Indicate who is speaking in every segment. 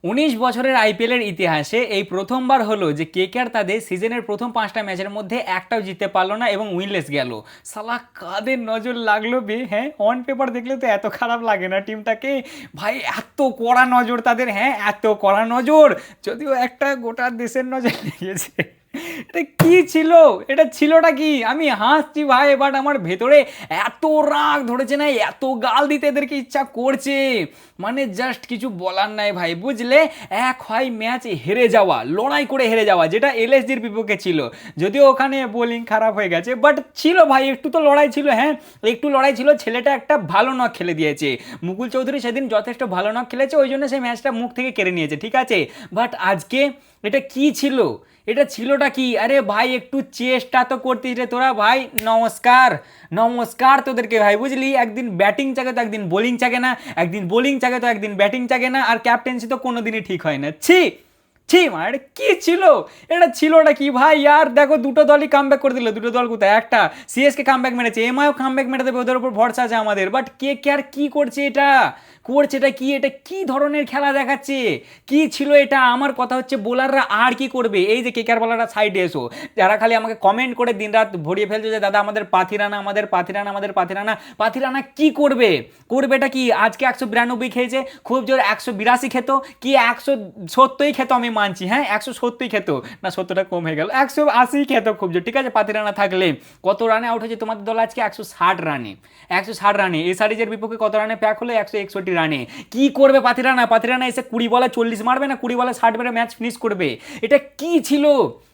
Speaker 1: 19 বছরের আইপিএলের ইতিহাসে এই প্রথমবার হলো যে কেকেআর তাদের সিজনের প্রথম 5টা ম্যাচের মধ্যে একটাও জিততে পারলো না এবং উইনলেস গেল। সালা কাদের নজর লাগলো বে, হ্যাঁ অন পেপার দেখলে তো এত খারাপ লাগে না টিমটাকে, ভাই এত কড়া নজর তাদের, হ্যাঁ এত কড়া নজর, যদিও একটা গোটা দেশের নজর লেগেছে। এটা কি ছিল, এটা ছিলটা কি? আমি হাসছি ভাই, বাট আমার ভেতরে এত রাগ ধরেছে না, এত গাল দিতে এদেরকে ইচ্ছা করছে, মানে জাস্ট কিছু বলার নাই ভাই, বুঝলে? এক হয় ম্যাচ হেরে যাওয়া, লড়াই করে হেরে যাওয়া, যেটা এলএসজির বিপক্ষে ছিল, যদিও ওখানে বোলিং খারাপ হয়ে গেছে, বাট ছিল ভাই, একটু তো লড়াই ছিল, হ্যাঁ একটু লড়াই ছিল। ছেলেটা একটা ভালো নক খেলে দিয়েছে, মুকুল চৌধুরী সেদিন যথেষ্ট ভালো নক খেলেছে, ওই জন্য সেই ম্যাচটা মুখ থেকে কেড়ে নিয়েছে, ঠিক আছে, বাট আজকে এটা কি ছিল, এটা ছিলটা কি? আরে ভাই একটু চেষ্টা তো করতিস রে তোরা ভাই। নমস্কার, নমস্কার তোদেরকে ভাই, বুঝলি? একদিন ব্যাটিং চাগে তো একদিন বোলিং চাগে না, একদিন বোলিং চাগে তো একদিন ব্যাটিং চাগে না, আর ক্যাপ্টেন্সি তো কোনোদিনই ঠিক হয় না। ছি ছি, মানে কি ছিল, এটা ছিলটা কি ভাই? আর দেখো দুটো দলই কামব্যাক করে দিল, দুটো দল কোথায়, একটা সিএসকে কামব্যাক মেরেছে, এমআইও কামব্যাক মেরে দেবে, ওদের উপর ভরসা আছে আমাদের, বাট কে কে আর কি করছে, এটা করছে, এটা কি, এটা কি ধরনের খেলা দেখাচ্ছে, কি ছিল এটা? আমার কথা হচ্ছে বোলাররা আর কি করবে? এই যে কেকার বলাররা সাইডে এসো, যারা খালি আমাকে কমেন্ট করে দিনরাত ভরিয়ে ফেলছে যে দাদা আমাদের পাথিরানা, আমাদের পাথিরানা, আমাদের পাথিরানা, পাথিরানা কি করবে? করবেটা কি? আজকে 192 খেয়েছে, খুব জোর 182 খেত, কি 170 খেত, আমি মানছি, হ্যাঁ 170 খেত, না 70টা কম হয়ে গেল, 180 খেত খুব জোর, ঠিক আছে, পাথিরানা থাকলে। কত রানে আউট হয়েছে তোমাদের দল আজকে? 160 রানে, 160 রানে। এসআরিজের বিপক্ষে কত রানে প্যাক হলো? 161 রানে। কি করবে পাথিরানা? পাথিরানা এসে 20 বলে 40 মারবে না 20 বলে 60 মেরে ম্যাচ ফিনিশ করবে? এটা কি ছিল,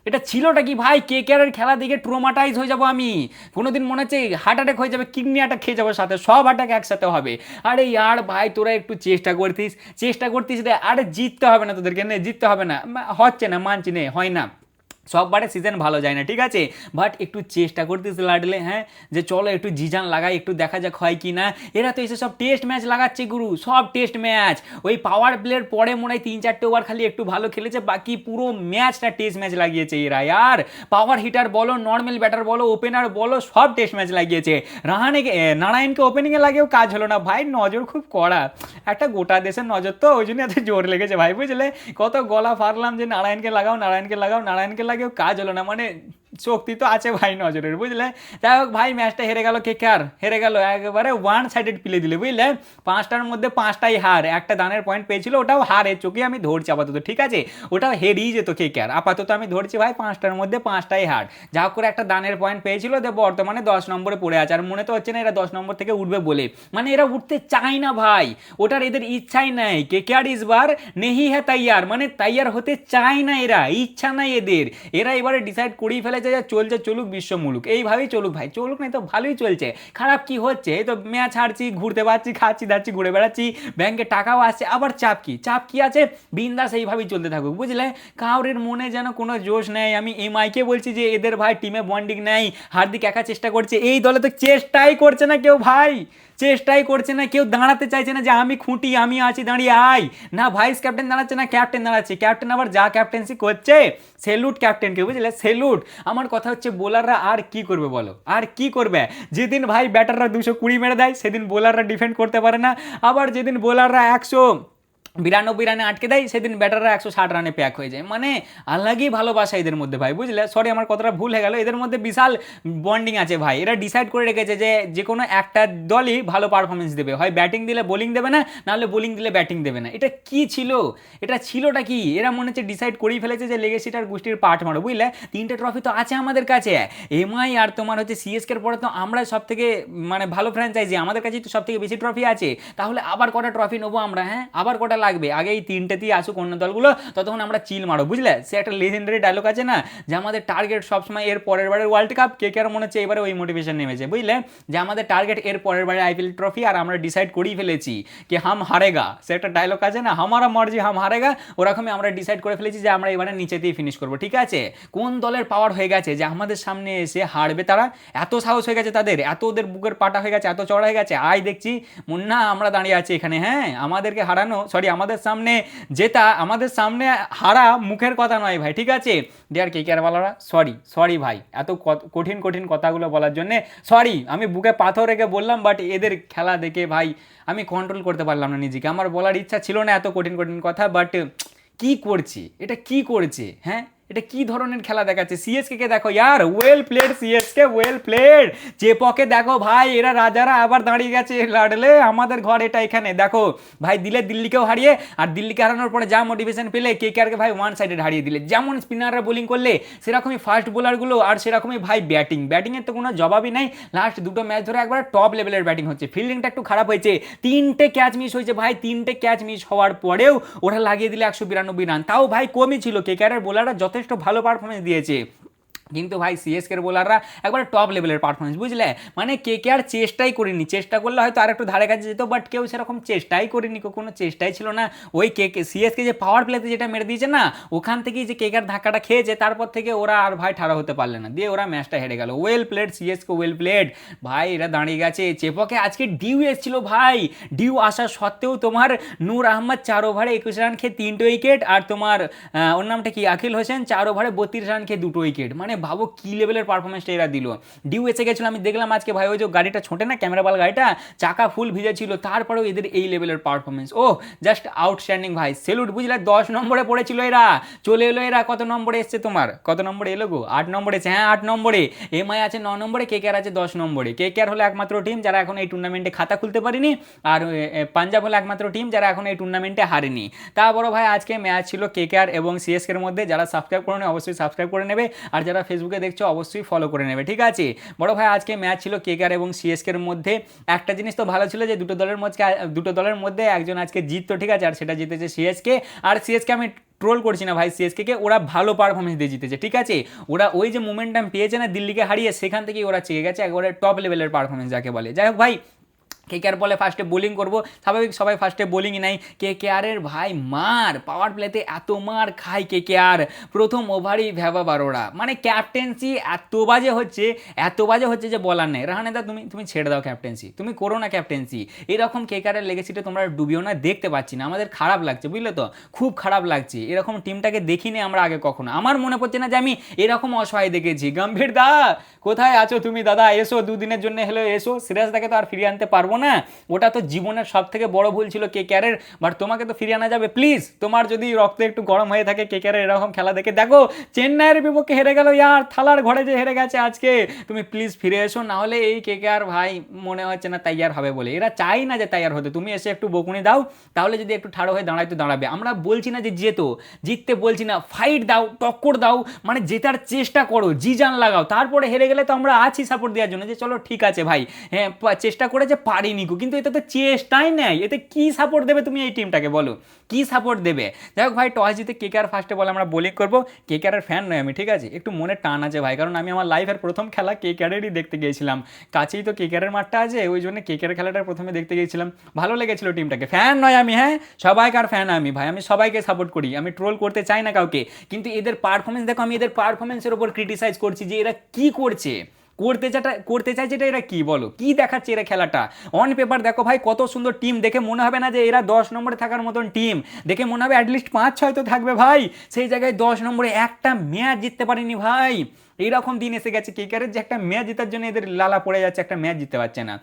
Speaker 1: এটা ছিলটা কি ভাই? কে কে আর খেলা দেখে ট্রোমাটাইজ হয়ে যাবো আমি, কোনোদিন মনে হচ্ছে হার্ট অ্যাটাক হয়ে যাবে, কিডনি অ্যাটাক খেয়ে যাবো, সাথে সব অ্যাটাক একসাথে হবে। আরে ইয়ার ভাই তোরা একটু চেষ্টা করতিস, চেষ্টা করতিস রে, আরে জিততে হবে না তোদেরকে, নে জিততে হবে না, হচ্ছে না, মানছি, নে হয় না, সববারে সিজন ভালো যায় না, ঠিক আছে, বাট একটু চেষ্টা করতিস লাডলে, হ্যাঁ যে চলো একটু জিজান লাগাই, একটু দেখা যাক হয় কি না। এরা তো এসে সব টেস্ট ম্যাচ লাগাচ্ছে গুরু, সব টেস্ট ম্যাচ, ওই পাওয়ার প্লের পরে মনে হয় 3-4টে ওভার খালি একটু ভালো খেলেছে, বাকি পুরো ম্যাচটা টেস্ট ম্যাচ লাগিয়েছে এরা। আর পাওয়ার হিটার বলো, নর্মাল ব্যাটার বলো, ওপেনার বলো, সব টেস্ট ম্যাচ লাগিয়েছে। নারায়ণকে ওপেনিংয়ে লাগেও কাজ হলো না ভাই, নজর খুব কড়া, একটা গোটা দেশের নজর তো, ওই জন্য এত জোর লেগেছে ভাই, বুঝলে? কত গলা ফারলাম যে নারায়ণকে লাগাও, নারায়ণকে লাগাও, নারায়ণকে লাগেও কাজ হলো না, মানে শক্তি তো আছে ভাই নজরের, বুঝলে? যাই হোক ভাই, ম্যাচটা হেরে গেল কেকেআর, হেরে গেল একেবারে ওয়ান সাইডেড প্লে দিলে, বুঝলে? 5টার মধ্যে 5টাই হার, একটা দানের পয়েন্ট পেয়েছিল, ওটাও হারের চোখে আমি ধরছি আপাতত, ঠিক আছে, ওটাও হেরেই যেত কেকেআর, আপাতত আমি ধরছি ভাই 5টার মধ্যে 5টাই হার, যা হোক করে একটা দানের পয়েন্ট পেয়েছিল, যে বর্তমানে 10 নম্বরে পড়ে আছে, আর মনে তো হচ্ছে না এরা 10 নম্বর থেকে উঠবে বলে, মানে এরা উঠতে চায় না ভাই, ওটার এদের ইচ্ছাই নাই, কেকেআর ইসবার নেহি হ্যাঁ তাইয়ার, মানে তাইয়ার হতে চায় না এরা, ইচ্ছা নাই এদের, এরা এবারে ডিসাইড করেই ফেলেছে যে চলছে চলুক বিশ্ব মুলুক, এইভাবেই চলুক ভাই, চলুক না তো ভালোই চলছে, খারাপ কি হচ্ছে? এই তো ম্যাচ হারছি, ঘুরতে পারছি, খাচ্ছি দাচ্ছি, ঘুরে বেড়াচ্ছি, ব্যাংকে টাকাও আসছে, আবার চাপ কি, চাপ কি আছে? বিন্দাস এইভাবেই চলতে থাকুক, বুঝলে? কাউরের মনে যেন কোনো জোশ নেই। আমি এমআইকে বলছি যে এদের ভাই টিমে বন্ডিং নেই, হার্দিক একা চেষ্টা করছে, এই দলে তো চেষ্টাই করছে না কেউ ভাই, চেষ্টাই করছে না কেউ, দাঁড়াতে চাইছে না যে আমি খুঁটি, আমি আছি দাঁড়িয়ে আই, না ভাইস ক্যাপ্টেন দাঁড়াচ্ছে না ক্যাপ্টেন দাঁড়াচ্ছে, ক্যাপ্টেন আবার যা ক্যাপ্টেন্সি করছে, সেলুট ক্যাপ্টেনকে, বুঝলে, সেলুট। আমার কথা হচ্ছে বোলাররা আর কি করবে বলো, আর কি করবে? যেদিন ভাই ব্যাটাররা 220 মেরে দেয় সেদিন বোলাররা ডিফেন্ড করতে পারে না, আবার যেদিন বোলাররা 192 রানে আটকে দেয় সেদিন ব্যাটাররা 160 রানে প্যাক হয়ে যায়, মানে আলাগই ভালোবাসা এদের মধ্যে ভাই, বুঝলে? সরি আমার কথাটা ভুল হয়ে গেল, এদের মধ্যে বিশাল বন্ডিং আছে ভাই, এরা ডিসাইড করে রেখেছে যে কোনো একটা দলই ভালো পারফরমেন্স দেবে, হয় ব্যাটিং দিলে বোলিং দেবে না, নাহলে বোলিং দিলে ব্যাটিং দেবে না। এটা কি ছিল, এটা ছিলটা কি? এরা মনে হচ্ছে ডিসাইড করেই ফেলেছে যে লেগেসিটার গোষ্ঠীর পাঠ মারো, বুঝলে? 3টে ট্রফি তো আছে আমাদের কাছে, এমআই আর তোমার হচ্ছে সিএসকের পরে তো আমরা সব থেকে মানে ভালো ফ্র্যাঞ্চাইজি, আমাদের কাছেই তো সব থেকে বেশি ট্রফি আছে, তাহলে আবার কটা ট্রফি নেবো আমরা, হ্যাঁ আবার কটা লাগবে? আগে এই 3টেতেই আসুক অন্য দলগুলো, ততক্ষণ আমরা চিল মারো, বুঝলে? সে একটা লেজেন্ডারি ডায়লগ আছে না, যে আমাদের টার্গেট সবসময় এর পরের বারের ওয়ার্ল্ড কাপ, কে কে আর মনে হচ্ছে এবারে ওই মোটিভেশন নেমেছে, বুঝলে? যে আমাদের টার্গেট এর পরের বারে আইপিএল ট্রফি, আর আমরা ডিসাইড করেই ফেলেছি কি হাম হারেগা, সে একটা ডায়লগ আছে না, হামারা মর্জি হাম হারেগা, ওরকমই আমরা ডিসাইড করে ফেলেছি যে আমরা এবারে নিচেতেই ফিনিশ করবো, ঠিক আছে? কোন দলের পাওয়ার হয়ে গেছে যে আমাদের সামনে এসে হারবে তারা? এত সাহস হয়ে গেছে তাদের, এত ওদের বুকের পাটা হয়ে গেছে, এত চড়া হয়ে গেছে, আয় দেখছি মুন্না আমরা দাঁড়িয়ে আছি এখানে, হ্যাঁ আমাদেরকে হারানো, সরি আমাদের সামনে জেতা, আমাদের সামনে হারা মুখের কথা নয় ভাই, ঠিক আছে। ডিয়ার কেকেআর ওয়ালারা, সরি ভাই এত কঠিন কঠিন কথাগুলো বলার জন্য সরি, আমি বুকে পাথর রেখে বললাম, বাট এদের খেলা দেখে ভাই আমি কন্ট্রোল করতে পারলাম না নিজেকে। আমার বলার ইচ্ছা ছিল না এত কঠিন কঠিন কথা, বাট কি করছে এটা, কি করছে, হ্যাঁ এটা কি ধরনের খেলা দেখাচ্ছে। সিএসকে কে দেখো ইয়ার, well played CSK, well played. চেপকে দেখো ভাই, এরা রাজারা আবার দাঁড়িয়ে গেছে লাডলে, আমাদের ঘর এটা এখানে দেখো ভাই, দিলে দিল্লিকেও হারিয়ে, আর দিল্লিকে হারানোর পরে যা মোটিভেশন পেলে কেকেআরকে ভাই ওয়ান সাইডেড হারিয়ে দিলে। যেমন স্পিনাররা বোলিং করলে সেরকমই ফাস্ট বোলারগুলো, আর সেরকমই ভাই ব্যাটিংয়ের তো কোনো জবাবই নেই। লাস্ট দুটো ম্যাচ ধরে একবার টপ লেভেলের ব্যাটিং হচ্ছে, ফিল্ডিংটা একটু খারাপ হয়েছে, 3টে ক্যাচ মিস হয়েছে ভাই, 3টে ক্যাচ মিস হওয়ার পরেও ওরা লাগিয়ে দিলে 192 রান, তাও ভাই কমই ছিল। কেকেআরের বোলাররা যথেষ্ট ভালো পারফরমেন্স দিয়েছে, কিন্তু ভাই সিএসকের বোলাররা একবার টপ লেভেলের পারফরমেন্স, বুঝলে। মানে কেকেআর চেষ্টাই করিনি, চেষ্টা করলে হয়তো আর একটু ধারে কাছে যেত, বাট কেউ সেরকম চেষ্টাই করিনি, কোনো চেষ্টাই ছিল না। ওই সিএসকে যে পাওয়ার প্লেতে যেটা মেরে দিয়েছে না, ওখান থেকেই যে কেকেআর ধাক্কাটা খেয়েছে, তারপর থেকে ওরা আর ভাই ঠাড়া হতে পারলে না, দিয়ে ওরা ম্যাচটা হেরে গেল। Well played CSK, well played ভাই, এরা দাঁড়িয়ে গেছে। চেপকে আজকে ডিউ এসেছিল ভাই, ডিউ আসা সত্ত্বেও তোমার নূর আহমদ 4 ওভারে 21 রান খেয়ে 3টে উইকেট, আর তোমার ওর নামটা কি আকিল হোসেন 4 ওভারে 32 রান খেয়ে 2টো উইকেট। মানে ভাবো কি লেভেলের পারফরমেন্সটা এরা দিল। ডিউ এসে গেছিল, আমি দেখলাম আজকে ভাই, ওই যে গাড়িটা ছোটে না ক্যামেরাবাল গাড়িটা, চাকা ফুল ভিজে ছিল, তারপরেও এদের এই লেভেলের পারফরমেন্স, ও জাস্ট আউটস্ট্যান্ডিং ভাই, সেলুট, বুঝলে। 10 নম্বরে পড়েছিল এরা, চলে এলো এরা কত নম্বরে এসছে তোমার, কত নম্বরে এলো গো, 8 নম্বরে এসে, হ্যাঁ 8 নম্বরে। এমআই আছে 9 নম্বরে, কেকেআর আছে 10 নম্বরে। কেকেআর হলো একমাত্র টিম যারা এখন এই টুর্নামেন্টে খাতা খুলতে পারেনি, আর পাঞ্জাব হলো একমাত্র টিম যারা এখন এই টুর্নামেন্টে হারেনি। তা বড় ভাই আজকে ম্যাচ ছিল কেকেআর এবং সিএসকের মধ্যে, যারা সাবস্ক্রাইব করে নেবে অবশ্যই সাবস্ক্রাইব করে নেবে, আর যারা ফেসবুকে দেখছো অবশ্যই ফলো করে নেবে, ঠিক আছে। বড় ভাই আজকে ম্যাচ ছিল কেকেআর এবং সিএসকের মধ্যে। একটা জিনিস তো ভালো ছিল যে দুটো দলের মধ্যে একজন আজকে জিততো, ঠিক আছে, আর সেটা জিতেছে সিএসকে। আর সিএসকে আমি ট্রোল করছি না ভাই, সিএসকে ওরা ভালো পারফরমেন্স দিয়ে জিতেছে, ঠিক আছে। ওরা ওই যে মোমেন্টাম পেয়েছে না দিল্লিকে হারিয়ে, সেখান থেকেই ওরা চেয়ে গেছে একবারে টপ লেভেলের পারফরমেন্স যাকে বলে। যাই হোক ভাই, কেকেআর বলে ফার্স্টে বোলিং করবো, স্বাভাবিক সবাই ফার্স্টে বোলিংই নাই। কেকেআরের ভাই মার, পাওয়ার প্লেতে এত মার খায় কেকেআর, প্রথম ওভারই ভেবা বারোড়া, মানে ক্যাপ্টেন্সি এত বাজে হচ্ছে যে বলার নেই। রাহানেদা তুমি ছেড়ে দাও ক্যাপ্টেন্সি, তুমি করো না ক্যাপ্টেন্সি, এরকম কেকেআরের লেগেসিটা তোমরা ডুবিও না, দেখতে পাচ্ছি না, আমাদের খারাপ লাগছে, বুঝলে তো, খুব খারাপ লাগছে। এরকম টিমটাকে দেখিনি আমরা আগে কখনো, আমার মনে পড়ছে না যে আমি এরকম অসহায় দেখেছি। গম্ভীর দা কোথায় আছো তুমি দাদা, এসো, দুদিনের জন্য হলেও এসো। সিরাজদাকে তো আর ফিরিয়ে আনতে পারবো না, ওটা তো জীবনের সব থেকে বড় ভুল ছিল কেকেআরের, বাট তোমাকে তো ফিরিয়ে আনা যাবে। প্লিজ, তোমার যদি রক্ত একটু গরম হয়ে থাকে কেকেআরের এরকম খেলা দেখে, দেখো চেন্নাইয়ের বিপক্ষে হেরে গেল ইয়ার, থালার ঘরে যে হেরে গেছে আজকে, তুমি প্লিজ ফিরে এসো, না হলে এই কেকেআর ভাই মনে হচ্ছে না তাইয়ার হবে বলে, এরা চাই না যে তাইয়ার হতে। তুমি এসে একটু বকুনি দাও, তাহলে যদি একটু ঠাড়ো হয়ে দাঁড়ায় তো দাঁড়াবে। আমরা বলছি না যে জিততে বলছি না, ফাইট দাও, টক্কর দাও, মানে জেতার চেষ্টা করো, জি জান লাগাও, তারপরে হেরে গেলে তো আমরা আছি সাপোর্ট দেওয়ার জন্য, যে চলো ঠিক আছে ভাই, হ্যাঁ চেষ্টা করে যে পারিনি, কিন্তু এটা তো চেষ্টাই নেই, এতে কি সাপোর্ট দেবে তুমি এই টিমটাকে, বলো কি সাপোর্ট দেবে। যাই হোক ভাই, টস জিতে কেকেআর ফার্স্টে বলে আমরা বোলিং করবো। কেকেআরের ফ্যান নয় আমি, ঠিক আছে, একটু মনে টান আছে ভাই, কারণ আমি আমার লাইফের প্রথম খেলা কেকেআরেরই দেখতে গিয়েছিলাম, কাছেই তো কেকেআরের মাঠটা আছে, ওই জন্য কেকেআর খেলাটা প্রথমে দেখতে গিয়েছিলাম, ভালো লেগেছিল টিমটাকে। ফ্যান নয় আমি, হ্যাঁ সবাইকার ফ্যান আমি ভাই, আমি সবাইকে সাপোর্ট করি, আমি ট্রোল করতে চাই না কাউকে, কিন্তু এদের পারফরমেন্স দেখো, আমি এদের পারফরমেন্সের উপর ক্রিটিসাইজ করছি যে এরা কি করতে চাইছে এটা, এরা কি বলো, কি দেখাচ্ছে এরা খেলাটা। অন পেপার দেখো ভাই কত সুন্দর টিম, দেখে মনে হবে না যে এরা 10 নম্বরে থাকার মতন টিম, দেখে মনে হবে অ্যাটলিস্ট 5-6 তো থাকবে ভাই, সেই জায়গায় 10 নম্বরে একটা ম্যাচ জিততে পারেনি ভাই। এইরকম দিন এসে গেছে কেকেআরের যে একটা ম্যাচ জেতার জন্য এদের লালা পড়ে যাচ্ছে, একটা ম্যাচ জিততে পারছে না।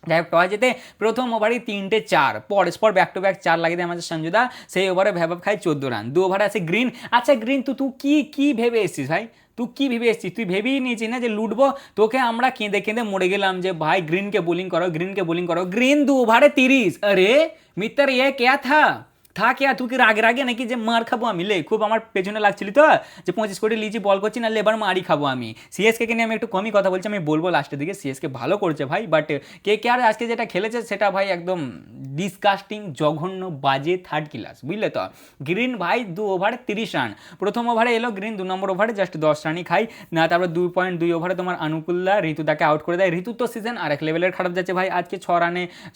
Speaker 1: যাই হোক, টস জিতে প্রথম ওভারই 3টে 4, পরস্পর ব্যাক টু ব্যাক 4 লাগিয়ে দেয় আমাদের সঞ্জুদা, সেই ওভারে ভ্যাবাব খায় 14 রান। 2 ওভারে আছে গ্রিন। আচ্ছা গ্রিন, তুই কি ভেবে এসছিস ভাই, তুই কি ভেবে এসছিস, তুই ভেবেই নিয়েছিস না যে লুটবো, তোকে আমরা কেঁদে কেঁদে মরে গেলাম যে ভাই গ্রিনকে বোলিং করো, গ্রিন 2 ওভারে 30। আরে মিত্র এ কে থা কে তুই কি রাগে নাকি যে মার খাবো আমি, লে খুব আমার পেছনে লাগছিলি তো, যে 25 কোটি লিচি বল করছি না, লেবার মারি খাবো আমি। সিএসকে নিয়ে আমি একটু কমই কথা বলছি, আমি বলবো লাস্টের দিকে, সিএসকে ভালো করছে ভাই, বাট কেকেআর আজকে যেটা খেলেছে সেটা ভাই একদম ডিসকাস্টিং, জঘন্য, বাজে, থার্ড ক্লাস, বুঝলে তো। গ্রিন ভাই 2 ওভারে 30 রান, প্রথম ওভারে এলো গ্রিন, 2 নম্বর ওভারে জাস্ট 10 রানই খাই না, তারপর 2.2 ওভারে তোমার অনুকুল্লা ঋতুদাকে আউট করে দেয়। ঋতু তো সিজন আরেক লেভেলের খারাপ যাচ্ছে ভাই, আজকে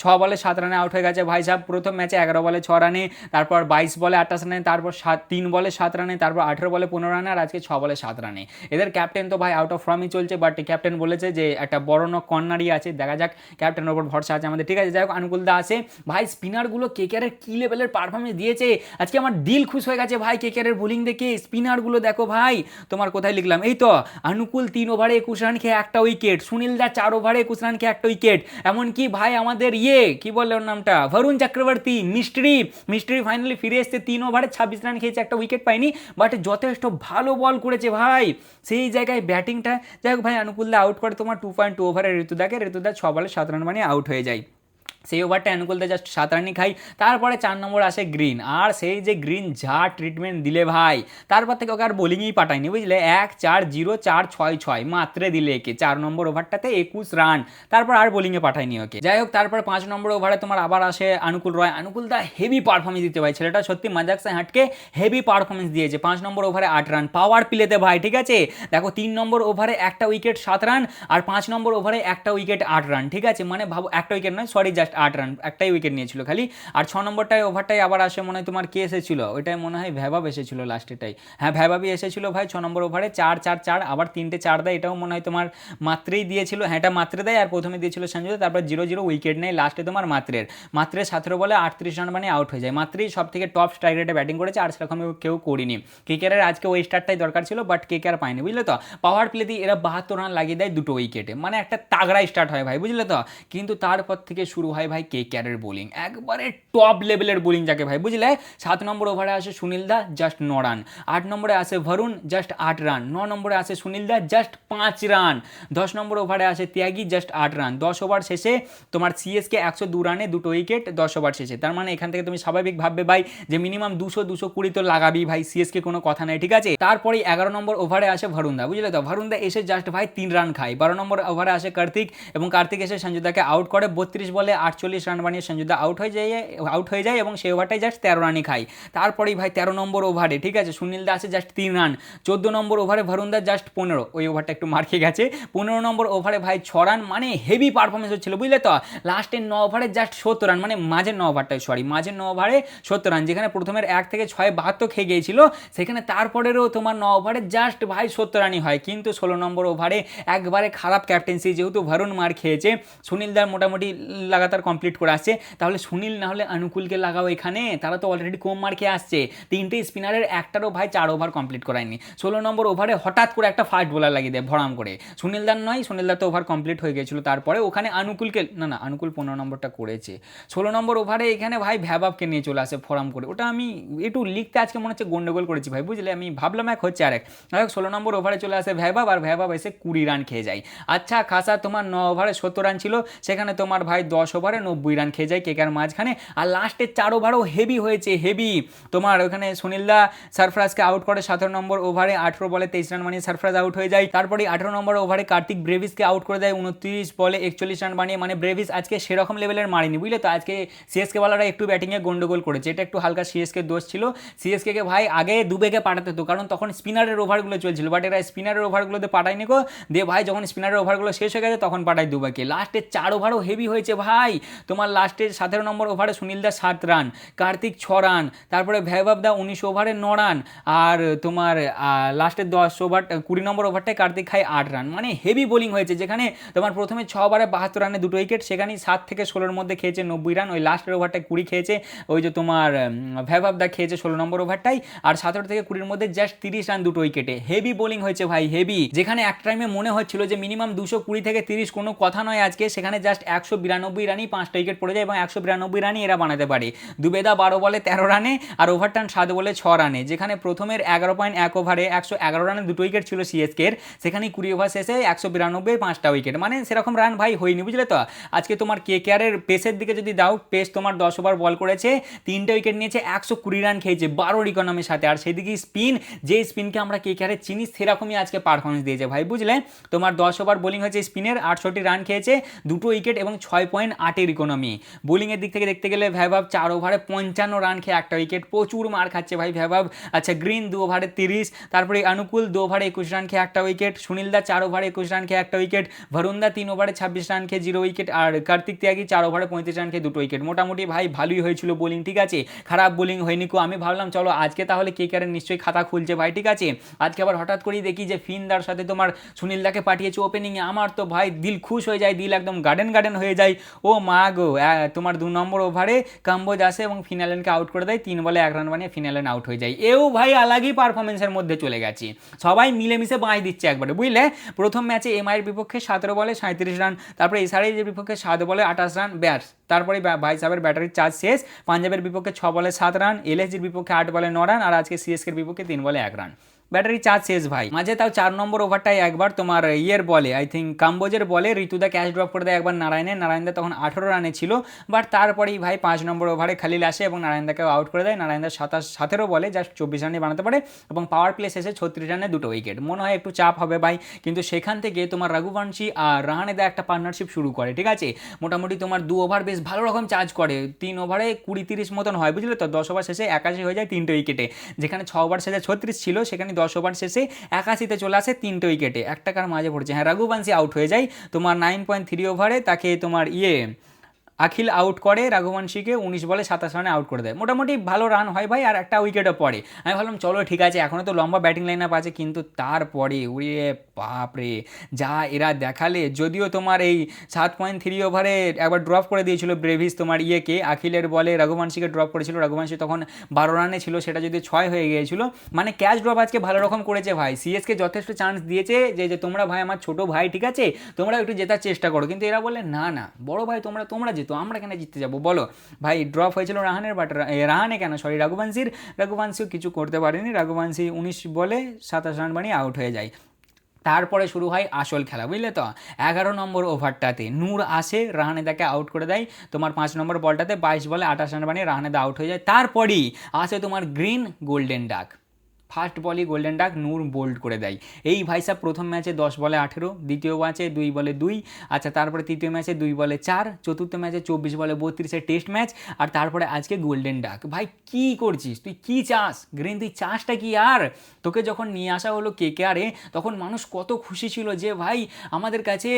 Speaker 1: 6 বলে 7 রানে আউট হয়ে গেছে ভাই সাহেব। প্রথম ম্যাচে 11 বলে 6 রানে তারপর 22 বলে 28 রানে, তারপর 3 বলে 7 রানে, তারপর 18 বলে 15 রানে, আর আজকে 6 বলে 7 রানে। এদের ক্যাপ্টেন তো ভাই আউট অফ ফর্মই চলছে, বাট ক্যাপ্টেন বলেছে যে একটা বড় কর্নারই আছে, দেখা যাক, ক্যাপ্টেনের ওপর ভরসা আছে আমাদের, ঠিক আছে। যাই হোক, আনুকুল দা আছে ভাই, স্পিনারগুলো কেকেআরের কী লেভেলের পারফরমেন্স দিয়েছে আজকে, আমার দিল খুশ হয়ে গেছে ভাই কেকেআরের বোলিং দেখে। স্পিনারগুলো দেখো ভাই, তোমার কোথায় লিখলাম, এই তো আনুকুল 3 ওভারে 21 রান খেয়ে একটা উইকেট, সুনীল দা 4 ওভারে 21 রান খেয়ে একটা উইকেট, এমনকি ভাই আমাদের কি বললো ওর নামটা, বরুণ চক্রবর্তী, মিস্ট্রি ফাইনালি ফিরে এসছে, 3 ওভারে 26 রান খেয়েছে, একটা উইকেট পায়নি, বাট যথেষ্ট ভালো বল করেছে ভাই সেই জায়গায় ব্যাটিংটা। যাই হোক ভাই, আনুকুলদা আউট করে তোমার 2.2 ওভারে ঋতুদাকে, ঋতুদা 6 বলে 7 রান মানে আউট হয়ে যায়। সেই ওভারটা অনুকূলদা জাস্ট 7 রানই খাই। তারপরে 4 নম্বর আসে গ্রিন, আর সেই যে গ্রিন যা ট্রিটমেন্ট দিলে ভাই, তারপর থেকে ওকে আর বোলিংই পাঠায়নি, বুঝলে, 1-4-0-4-6-6 মাত্রে দিলে একে 4 নম্বর ওভারটাতে 21 রান, তারপর আর বোলিংয়ে পাঠায়নি ওকে। যাই হোক, তারপর 5 নম্বর ওভারে তোমার আবার আসে অনুকূল রয়। অনুকূলদা হেভি পারফরমেন্স দিতে ভাই, ছেলেটা সত্যি মাজাক সে হাটকে হেভি পারফরমেন্স দিয়েছে। 5 নম্বর ওভারে 8 রান পাওয়ার প্লেতে ভাই, ঠিক আছে। দেখো 3 নম্বর ওভারে একটা উইকেট 7 রান, আর 5 নম্বর ওভারে একটা উইকেট 8 রান, ঠিক আছে, মানে ভাবো একটা উইকেট নয়, সরি, জাস্ট 8 রান, একটাই উইকেট নিয়েছিল খালি। আর 6 নম্বরটায় ওভারটাই আবার আসে, মনে হয় তোমার কে এসেছিল, ওইটাই মনে হয় ভ্যাবাব এসেছিল লাস্টেটাই, হ্যাঁ ভ্যাবাবই এসেছিল ভাই। 6 নম্বর ওভারে 4-4-4 আবার 3টে 4 দেয়, এটাও মনে হয় তোমার মাত্রেই দিয়েছিল, হ্যাঁ এটা মাত্রে দেয়, আর প্রথমে দিয়েছিল সঞ্জু, তারপর 0-0 উইকেট নেই লাস্টে তোমার মাত্রে 17 বলে 38 রান মানে আউট হয়ে যায়। মাত্রেই সব থেকে টপ স্ট্রাইক রেটে ব্যাটিং করেছে, আর সেরকম কেউ করিনি। কেকেআরের আজকে ওই স্টার্টটাই দরকার ছিল, বাট কেকেআর পায়নি, বুঝলে তো। পাওয়ার প্লেতে এরা 72 রান লাগিয়ে দেয় 2টো উইকেটে, মানে একটা তাগড়া স্টার্ট হয় ভাই, বুঝলে তো। কিন্তু তারপর থেকে শুরু হয় ভাই কেকেআরের বোলিং, একবারে টপ লেভেলের বোলিং যাকে ভাই, বুঝলে। 7 নম্বর ওভারে আসে সুনীল দা, জাস্ট 9 রান। 8 নম্বরে আসে বরুণ, জাস্ট 8 রান। 9 নম্বরে আসে সুনীল দা, জাস্ট 5 রান। 10 নম্বর ওভারে আসে ত্যাগী, জাস্ট 8 রান। 10 ওভার শেষে তোমার সিএসকে 102 রানে 2টো উইকেট 10 ওভার শেষে, তার মানে এখান থেকে তুমি স্বাভাবিক ভাববে ভাই যে মিনিমাম 200-220 তো লাগাবি ভাই, সিএসকে কোনো কথা নেই, ঠিক আছে। তারপরে 11 নম্বর ওভারে আসে বরুণ দা, বুঝলে তো। বরুণ দা এসে জাস্ট ভাই 3 রান খায়। 12 নম্বর ওভারে আসে কার্তিক, এবং কার্তিক এসে সঞ্জুদাকে আউট করে, 32 বলে 48 রান বানিয়ে সঞ্জুদা আউট হয়ে যায় এবং সেই ওভারটাই জাস্ট 13 রানই খায়। তারপরেই ভাই 13 নম্বর ওভারে, ঠিক আছে, সুনীল দা আসে জাস্ট 3 রান। 14 নম্বর ওভারে বরুণ দা জাস্ট 15, ওই ওভারটা একটু মার খেয়ে গেছে। 15 নম্বর ওভারে ভাই 6 রান, মানে হেভি পারফরমেন্স হচ্ছিল, বুঝলে তো। লাস্টের 9 ওভারে জাস্ট 70 রান, মানে মাঝের 9 ওভারে 70 রান, যেখানে প্রথমের 1 থেকে 6 72 খেয়ে গিয়েছিল, সেখানে তারপরেরও তোমার 9 ওভারে জাস্ট ভাই 70 রানই হয়। কিন্তু 16 নম্বর ওভারে একবারে খারাপ ক্যাপ্টেন্সি, যেহেতু বরুণ মার খেয়েছে, সুনীল দার মোটামুটি লাগাতার কমপ্লিট করে আসছে, তাহলে সুনীল না হলে অনুকূলকে লাগাও এখানে, তারা তো অলরেডি কম মার খেয়ে আসছে। 3টে স্পিনারের একটারও ভাই 4 ওভার কমপ্লিট করায়নি। 16 নম্বর ওভারে হঠাৎ করে একটা ফাস্ট বোলার লাগিয়ে দেয় ভরাম করে, সুনীল দার নয়, সুনীল দার তো ওভার কমপ্লিট হয়ে গেছিল, তারপরে ওখানে অনুকূলকে না অনুকূল 15 নম্বরটা করেছে। 16 নম্বর ওভারে এখানে ভাই ভ্যাবাবকে নিয়ে চলে আসে ফরাম করে, ওটা আমি একটু লিখতে আজকে মনে হচ্ছে গন্ডগোল করেছি ভাই, বুঝলে, আমি ভাবলাম এক হচ্ছে আর এক। 16 নম্বর ওভারে চলে আসে ভ্যাবাব, আর ভ্যাবাব এসে 20 রান খেয়ে যায়। আচ্ছা খাসা তোমার 9 ওভারে 70 রান ছিল, সেখানে তোমার ভাই 10 ওভারে 90 রান খেয়ে যায় কেকেআর মাঝখানে। আর লাস্টের 4 ওভারও হেভি হয়েছে, হেভি তোমার ওখানে সুনীল দা সারফরাজকে আউট করে 17 নম্বর ওভারে, 18 বলে 23 রান বানিয়ে সারফরাজ আউট হয়ে যায়। তারপরে 18 নম্বর ওভারে কার্তিক ব্রেভিসকে আউট করে দেয় 29 বলে 41 রান বানিয়ে, মানে ব্রেভিস আজকে সেরকম লেভেলের মারেনি, বুঝলে তো। আজকে সিএসকে ওয়ালারা একটু ব্যাটিংয়ে গন্ডগোল করেছে, এটা একটু হালকা সিএসকে দোষ ছিল। সিএসকে কে ভাই আগে দুবেগে পাঠাতে হতো, কারণ তখন স্পিনারের ওভারগুলো চলছিল, বাট এরা স্পিনারের ওভারগুলোতে পাঠায়নি গো, দিয়ে ভাই যখন স্পিনারের ওভারগুলো শেষ হয়ে গেছে তখন পাঠায় দুবেগে। লাস্টের 4 ওভারও হেভি হয়েছে ভাই, তোমার লাস্টের 17 নম্বর ওভারে সুনীল দা 7 রান, কার্তিক 6 রান, তারপরে ভ্যাবাব দা 19 ওভারে 9 রান, আর তোমার লাস্টের 20 নম্বর ওভারটায় কার্তিক খায় 8 রান, মানে হেভি বোলিং হয়েছে, যেখানে তোমার প্রথমে 6 ওভারে 72 রানে 2টো উইকেট, সেখানে 7 থেকে 16-র মধ্যে খেয়েছে 90 রান, ওই লাস্টের ওভারটায় 20 খেয়েছে, ওই যে তোমার ভ্যাবাব দা খেয়েছে 16 নম্বর ওভারটাই, আর 17 থেকে 20-র মধ্যে জাস্ট 30 রান 2টো উইকেটে, হেভি বোলিং হয়েছে ভাই, হেভি, যেখানে এক টাইমে মনে হচ্ছিল যে মিনিমাম 220 থেকে 30 কোনো কথা নয় আজকে, সেখানে জাস্ট 192 রানই 5টা উইকেট পড়ে যায়, এবং 192 রানই এরা বানাতে পারে। দুবেদা 12 বলে 13 রানে, আর ওভারটান 7 বলে 6 রানে, যেখানে প্রথমের 11.1 ওভারে 111 রানে 2টো উইকেট ছিল সিএসকের, সেখানে 20 ওভার শেষে 192 5টা উইকেট, মানে সেরকম রান ভাই হয়নি, বুঝলে তো। আজকে তোমার কেকেআরের পেসের দিকে যদি দাও, পেস তোমার 10 ওভার বল করেছে, 3টে উইকেট নিয়েছে, 120 রান খেয়েছে 12 ইকোনমির সাথে, আর সেদিকে স্পিন, যে স্পিনকে আমরা কেকেআরের চিনি সেরকমই আজকে পারফরমেন্স দিয়েছে ভাই, বুঝলে। তোমার 10 ওভার বোলিং হয়েছে স্পিনের, 68 রান খেয়েছে, 2টো উইকেট এবং 6.8 8-এর ইকোনমি। বোলিংয়ের দিক থেকে দেখতে গেলে ভৈভব 4 ওভারে 55 রান খেয়ে একটা উইকেট, প্রচুর মার খাচ্ছে ভাই ভৈভব। আচ্ছা গ্রিন 2 ওভারে 30, তারপরে অনুকূল 2 ওভারে 21 রান খেয়ে একটা উইকেট, সুনীল দা 4 ওভারে 21 রান খেয়ে একটা উইকেট, বরুণ দা 3 ওভারে 26 রান খেয়ে 0 উইকেট, আর কার্তিক ত্যাগী 4 ওভারে 35 রান খেয়ে 2 উইকেট। মোটামুটি ভাই ভালোই হয়েছিল বোলিং, ঠিক আছে, খারাপ বোলিং হয়নি কো। আমি ভাবলাম চলো আজকে তাহলে কেকেআরের নিশ্চয়ই খাতা খুলছে ভাই, ঠিক আছে। আজকে আবার হঠাৎ করেই দেখি যে ফিনদার সাথে তোমার সুনীল দাকে পাঠিয়েছে ওপেনিংয়ে। আমার তো ভাই দিল খুশ হয়ে যায়, দিল একদম গার্ডেন হয়ে যায়। ও মা গো, তোমার 2 নম্বর ওভারে কাম্বোজ আসে এবং ফিনালেনকে আউট করে দেয়, 3 বলে 1 রান বানিয়ে ফিনালেন আউট হয়ে যায়। এও ভাই আলাগই পারফরমেন্সের মধ্যে চলে গেছে, সবাই মিলেমিশে বাঁশ দিচ্ছে একবারে, বুঝলে। প্রথম ম্যাচে এমআইয়ের বিপক্ষে 17 বলে 37 রান, তারপরে এসআরএইচের বিপক্ষে 7 বলে 28 রান, ব্যাস। তারপরে ভাই সাহেবের ব্যাটারির চার্জ শেষ। পাঞ্জাবের বিপক্ষে 6 বলে 7 রান, এলএসজির বিপক্ষে 8 বলে 9 রান, আর আজকে সিএসকের বিপক্ষে 3 বলে 1 রান। ব্যাটারি চার্জ শেষ ভাই। মাঝে তাও 4 নম্বর ওভারটাই একবার তোমার ইয়ের বলে, আই থিঙ্ক কাম্বোজের বলে ঋতুদা ক্যাচ ড্রপ করে দেয় একবার নারায়ণদা তখন 18 রানে ছিল। বাট তারপরেই ভাই 5 নম্বর ওভারে খালিল আসে এবং নারায়ণদাকেও আউট করে দেয়। নারায়ণদা 17 বলে জাস্ট 24 রানে বানাতে পারে এবং পাওয়ার প্লে শেষে 36 রানে 2 উইকেট। মনে হয় একটু চাপ হবে ভাই, কিন্তু সেখান থেকে তোমার রঘুবংশী আর রাহানেদা একটা পার্টনারশিপ শুরু করে, ঠিক আছে। মোটামুটি তোমার 2 ওভার বেশ ভালো রকম চার্জ করে, 3 ওভারে 20-30 মতন হয়, বুঝলে তো। 10 ওভার শেষে 81 হয়ে যায় 3টে উইকেটে, যেখানে 6 ওভার শেষে 36 ছিল, সেখানে 10 ওভার শেষে 81-তে চলে আসে 3টে উইকেটে, 1 টাকার মাঝে পড়ছে। হ্যাঁ, রঘুবংশী আউট হয়ে যায় তোমার 9.3 ওভারে, তাকে তোমার আখিল আউট করে রঘুবংশীকে 19 বলে 27 রানে আউট করে দেয়। মোটামুটি ভালো রান হয় ভাই, আর একটা উইকেটও পড়ে। আমি ভাবলাম চলো ঠিক আছে, এখনও তো লম্বা ব্যাটিং লাইন আপ আছে, কিন্তু তারপরে উড়িয়ে বাপরে যা এরা দেখালে। যদিও তোমার এই 7.3 ওভারে একবার ড্রপ করে দিয়েছিল ব্রেভিস তোমার আখিলের বলে রঘুবংশীকে ড্রপ করেছিল, রঘুবংশী তখন 12 রানে ছিল, সেটা যদি 6 হয়ে গিয়েছিল। মানে ক্যাচ ড্রপ আজকে ভালো রকম করেছে ভাই, সিএসকে যথেষ্ট চান্স দিয়েছে যে তোমরা ভাই আমার ছোট ভাই, ঠিক আছে, তোমরা একটু জেতার চেষ্টা করো, কিন্তু এরা বলে না না বড় ভাই তোমরা জিতো, আমরা কেন জিততে যাবো বলো। ভাই ড্রপ হয়েছিল রঘুবংশীও কিছু করতে পারেনি, রঘুবংশী 19 বলে 27 রান বানিয়ে আউট হয়ে যায়। তারপরে শুরু হয় আসল খেলা, বুঝলে তো। 11 নম্বর ওভারটাতে নূর আসে, রাহানেদাকে আউট করে দেয় তোমার 5 নম্বর বলটাতে, 22 বলে 28 রান বানিয়ে রাহানেদা আউট হয়ে যায়। তারপরেই আসে তোমার গ্রিন গোল্ডেন ডাক, ফার্স্ট বলই গোল্ডেন ডাক নূর বোল্ড করে দেয়। এই ভাই সাহেব প্রথম ম্যাচে 10 বলে 18, দ্বিতীয় ম্যাচে 2 বলে 2, আচ্ছা তারপরে তৃতীয় ম্যাচে 2 বলে 4, চতুর্থ ম্যাচে 24 বলে 32 টেস্ট ম্যাচ, আর তারপরে আজকে গোল্ডেন ডাক। ভাই কি করছিস তুই, কি চাস গ্রিন, তুই চাসটা কি? আর তোকে যখন নিয়ে আসা হলো কেকেআরে, তখন মানুষ কত খুশি ছিল যে ভাই আমাদের কাছে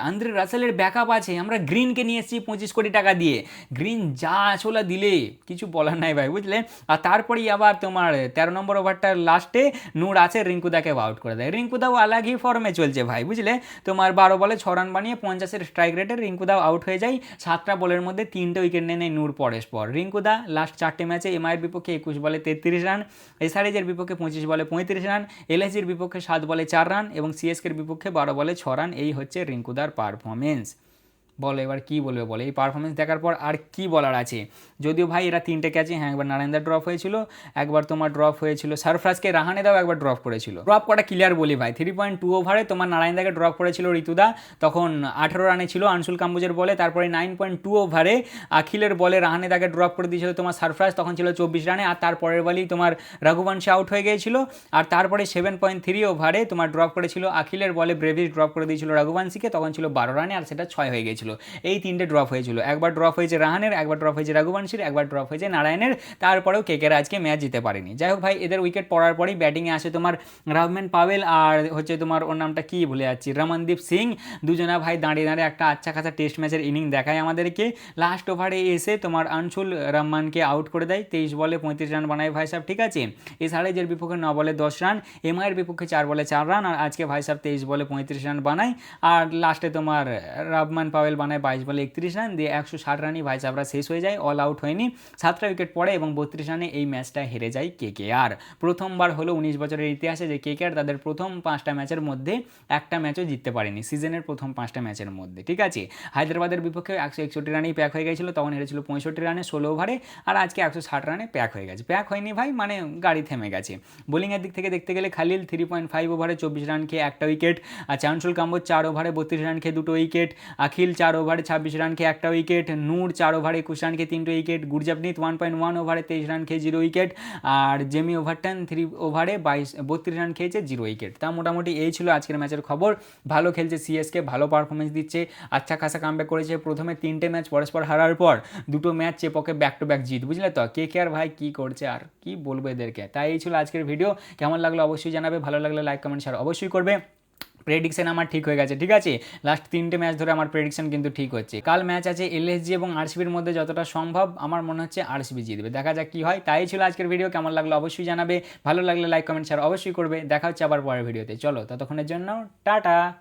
Speaker 1: আন্দ্রে রাসেলের ব্যাকআপ আছে, আমরা গ্রিনকে নিয়ে এসেছি 25 কোটি টাকা দিয়ে। গ্রিন যা ছোলা দিলে কিছু বলার নাই ভাই, বুঝলে। আর তারপরেই আবার তোমার 13 নম্বর ওভার লাস্টে নূর আছে, রিঙ্কুদাকে আউট করে দেয়। রিঙ্কুদাও আলাগই ফর্মে চলছে ভাই, বুঝলে। তোমার 12 বলে 6 রান বানিয়ে 50-এর স্ট্রাইক রেটে রিঙ্কুদাও আউট হয়ে যায়। 7টা বলের মধ্যে 3টে উইকেট নিয়ে নেয় নূর পরস্পর। রিঙ্কুদা লাস্ট 4টে ম্যাচে এমআইয়ের বিপক্ষে 21 বলে 33 রান, এসআরএইচের বিপক্ষে 25 বলে 35 রান, এলএসজির বিপক্ষে 7 বলে 4 রান এবং সিএসকের বিপক্ষে 12 বলে 6 রান। এই হচ্ছে রিঙ্কুদার পারফরমেন্স। বলো এবার কি বলবে বলো, এই পারফরমেন্স দেখার পর আর কি বলার আছে। যদিও ভাই এরা 3টে ক্যাচে, হ্যাঁ একবার নারায়ণদা ড্রপ হয়েছিল, একবার তোমার ড্রপ হয়েছিল সারফরাজকে, রাহানেদাও একবার ড্রপ করেছিল। ড্রপ কটা ক্লিয়ার বলি ভাই, 3.2 ওভারে তোমার নারায়ণদাকে ড্রপ করেছিল ঋতুদা, তখন 18 রানে ছিল আনসুল কাম্বুজের বলে। তারপরে 9.2 ওভারে আখিলের বলে রাহানেদাকে ড্রপ করে দিয়েছিল তোমার সারফরাজ, তখন ছিল 24 রানে, আর তারপরের বলেই তোমার রঘুবংশী আউট হয়ে গিয়েছিল। আর তারপরে 7.3 ওভারে তোমার ড্রপ করেছিল আখিলের বলে ব্রেভিস, ড্রপ করে দিয়েছিল রঘুবংশীকে, তখন ছিল 12 রানে, আর সেটা 6 হয়ে গিয়েছিল। এই 3টে ড্রপ হয়েছিল, একবার ড্রপ হয়েছে রাহানের, একবার ড্রপ হয়েছে রঘুবংশীর, একবার ড্রপ হয়েছে নারায়ণের। তারপরেও কেকেআর আজকে ম্যাচ জিতে পারেনি। যাই হোক ভাই, এদের উইকেট পড়ার পরেই ব্যাটিংয়ে আসে তোমার রহমান পাওয়েল আর হচ্ছে তোমার ওর নামটা কি ভুলে যাচ্ছি, রমনদীপ সিং। দুজনা ভাই দাঁড়িয়ে একটা আচ্ছা খাসা টেস্ট ম্যাচের ইনিং দেখায় আমাদেরকে। লাস্ট ওভারে এসে তোমার আনসুল রহমানকে আউট করে দেয়, 23 বলে 35 রান বানায় ভাই সাহেব, ঠিক আছে। এসআরএইচের বিপক্ষে 9 বলে 10 রান, এমআইয়ের বিপক্ষে 4 বলে 4 রান, আর আজকে ভাই সাহেব 23 বলে 35 রান বানায়। আর লাস্টে তোমার রহমান পাওয়েল বানায় 22 বলে 31 রান দিয়ে 160 রানই ভাই সাহেবরা শেষ হয়ে যায়, অল আউট হয়নি। 7টা উইকেট পড়ে এবং 32 রানে এই ম্যাচটা হেরে যায় কেকেআর। প্রথমবার হলো 19 বছরের ইতিহাসে যে কেকেআর তাদের প্রথম 5টা ম্যাচের মধ্যে একটা ম্যাচও জিততে পারেনি, সিজনের প্রথম 5টা ম্যাচের মধ্যে, ঠিক আছে। হায়দ্রাবাদের বিপক্ষে 161 রানেই প্যাক হয়ে গেছিলো, তখন হেরেছিল 65 রানে 16 ওভারে, আর আজকে 160 রানে প্যাক হয়ে গেছে। প্যাক হয়নি ভাই, মানে গাড়ি থেমে গেছে। বোলিংয়ের দিক থেকে দেখতে গেলে খালিল 3.5 ওভারে 24 রান খেয়ে একটা উইকেট, আর চানসুল কাম্বোজ 4 ওভারে 32 রান খেয়ে 2 উইকেট, আখিল 4 ওভারে 26 রান খেয়ে একটা উইকেট, নূর 4 ওভারে 21 রান খেয়ে 3টে উইকেট, গুরজাপনিত 1.1 ওভারে 23 রান খেয়ে 0 উইকেট, আর জেমি ওভারটন 3 ওভারে 32 রান খেয়েছে 0 উইকেট। তা মোটামুটি এই ছিল আজকের ম্যাচের খবর। ভালো খেলছে সিএসকে, ভালো পারফরমেন্স দিচ্ছে, আচ্ছা খাসা কামব্যাক করেছে। প্রথমে 3টে ম্যাচ পরস্পর হারার পর 2টো ম্যাচ চেপকে ব্যাক টু ব্যাক জিত, বুঝলে তো। কেকেআর ভাই কি করছে, আর কি বলবো এদেরকে। তাই এই ছিল আজকের ভিডিও। কেমন লাগলো অবশ্যই জানাবে, ভালো লাগলে লাইক কমেন্ট শেয়ার অবশ্যই করবে। প্রেডিকশন আমার ঠিক হয়ে গেছে, ঠিক আছে। লাস্ট 3টে ম্যাচ ধরে আমার প্রেডিকশন কিন্তু ঠিক হচ্ছে। কাল ম্যাচ আছে এলএসজি এবং আরসিবির মধ্যে, যতটা সম্ভব আমার মনে হচ্ছে আরসিবি জিতবে, দেখা যাক কি হয়। তাই ছিল আজকের ভিডিও। কেমন লাগলো অবশ্যই জানাবে, ভালো লাগলে লাইক কমেন্ট শেয়ার অবশ্যই করবে। দেখা হচ্ছে আবার পরের ভিডিওতে। চলো ততক্ষণের জন্য টাটা।